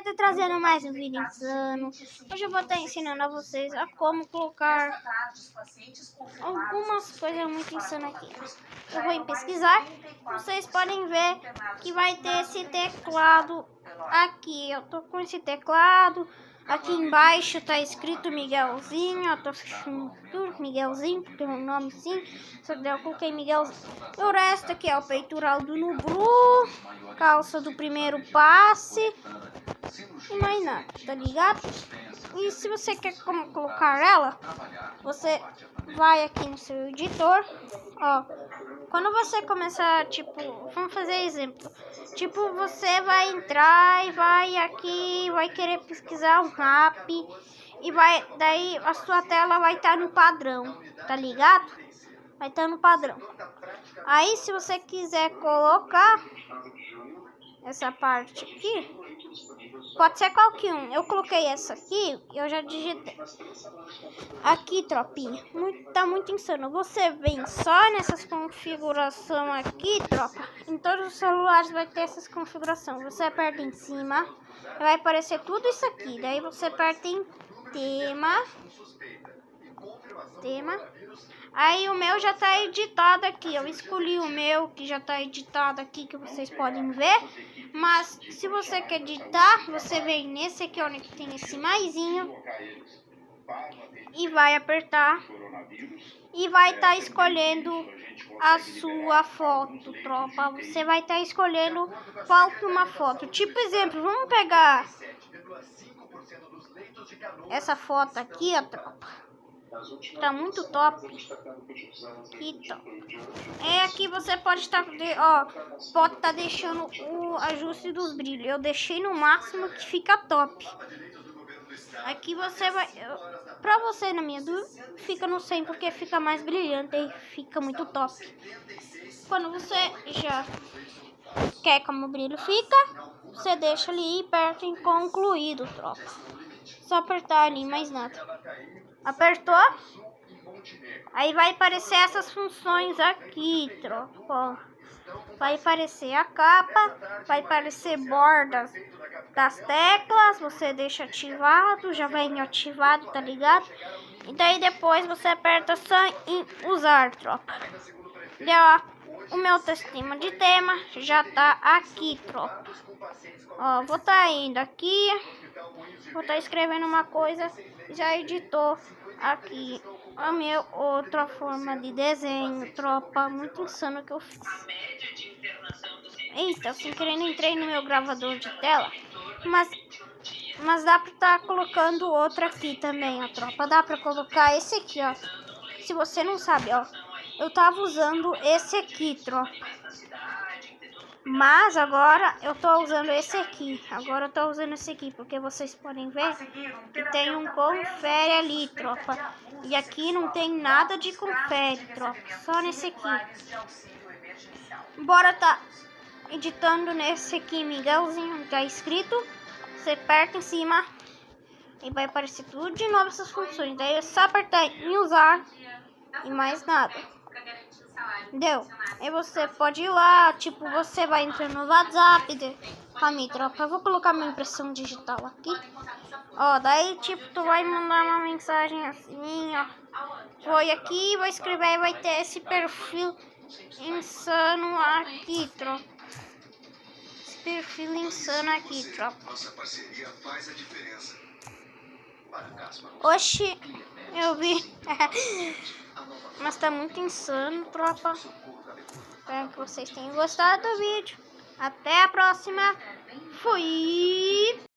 estar trazendo mais um vídeo insano. Hoje eu vou estar ensinando a vocês a como colocar algumas coisas muito insanas aqui. Eu vou pesquisar, vocês podem ver que vai ter esse teclado aqui. Eu tô com esse teclado. Aqui embaixo tá escrito Miguelzinho. Eu tô fechando tudo Miguelzinho, porque é um nome sim. Só que eu coloquei Miguelzinho. O resto aqui é o peitoral do Nublu, calça do primeiro passe e mais nada, tá ligado? E se você quer como colocar ela, você vai aqui no seu editor, ó. Quando você começar, tipo, vamos fazer exemplo. Tipo, você vai entrar e vai aqui, vai querer pesquisar um rap e daí a sua tela vai estar no padrão, tá ligado? Vai estar no padrão. Aí, se você quiser colocar essa parte aqui, pode ser qualquer um. Eu coloquei essa aqui e eu já digitei. Aqui, tropinha, tá muito insano. Você vem só nessas configurações aqui, tropa. Em todos os celulares vai ter essas configurações. Você aperta em cima, vai aparecer tudo isso aqui. Daí você aperta em tema. Aí o meu já tá editado aqui. Eu escolhi o meu que já tá editado aqui, que vocês podem ver. Mas se você quer editar, você vem nesse aqui onde tem esse maisinho e vai apertar e vai estar escolhendo a sua foto, tropa. Você vai estar escolhendo qual que é uma foto. Tipo exemplo, vamos pegar essa foto aqui, ó, tropa. Tá muito top. Então, aqui você pode estar, pode estar deixando o ajuste dos brilhos. Eu deixei no máximo que fica top. Aqui você vai, pra você na minha dúvida, fica no 100 porque fica mais brilhante e fica muito top. Quando você já quer como o brilho fica, você deixa ali e aperta em concluído, tropa. Só apertar ali, mais nada. Apertou? Aí vai aparecer essas funções aqui, tropa. Vai aparecer a capa, vai aparecer bordas das teclas, você deixa ativado, já vem ativado, tá ligado? E daí depois você aperta só em usar, tropa. Deu, o meu textinho de tema já tá aqui, tropa. Ó, vou tá indo aqui, vou tá escrevendo uma coisa, já editou aqui a minha outra forma de desenho, tropa, muito insano que eu fiz. Eita, sem querer entrei no meu gravador de tela, mas dá pra estar colocando outra aqui também, ó, tropa. Dá pra colocar esse aqui, ó. Se você não sabe, ó, eu tava usando esse aqui, tropa. Mas agora eu tô usando esse aqui. Agora eu tô usando esse aqui, porque vocês podem ver que tem um confere ali, tropa. E aqui não tem nada de confere, tropa. Só nesse aqui. Bora tá editando nesse aqui, Miguelzinho, que tá escrito. Você aperta em cima e vai aparecer tudo de novo essas funções. Daí é só apertar em usar e mais nada. Deu. Aí você pode ir lá, tipo, você vai entrar no WhatsApp. Calma aí, tropa. Eu vou colocar minha impressão digital aqui. Ó, daí, tipo, tu vai mandar uma mensagem assim, ó. Foi aqui, vou escrever e vai ter esse perfil insano aqui, tropa. Esse perfil insano aqui, tropa. Oxi, eu vi. Mas tá muito insano, tropa. Espero que vocês tenham gostado do vídeo. Até a próxima. Fui!